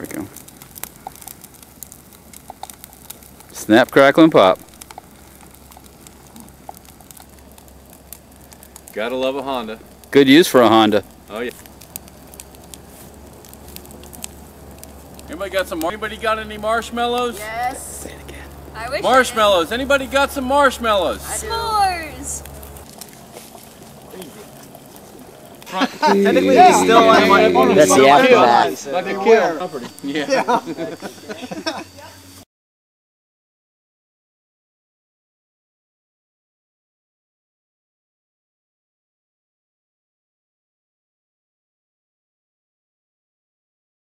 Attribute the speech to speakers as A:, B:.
A: we go. Snap, crackle, and pop.
B: Gotta love a Honda.
A: Good use for a Honda.
B: Oh yeah. Anybody got any marshmallows?
C: Yes.
A: Say it again.
C: I wish
B: Marshmallows. Anybody got some marshmallows?
C: S'mores.
D: Technically, it's still on my.
E: That's the aftermath.
B: Like a kill. Yeah.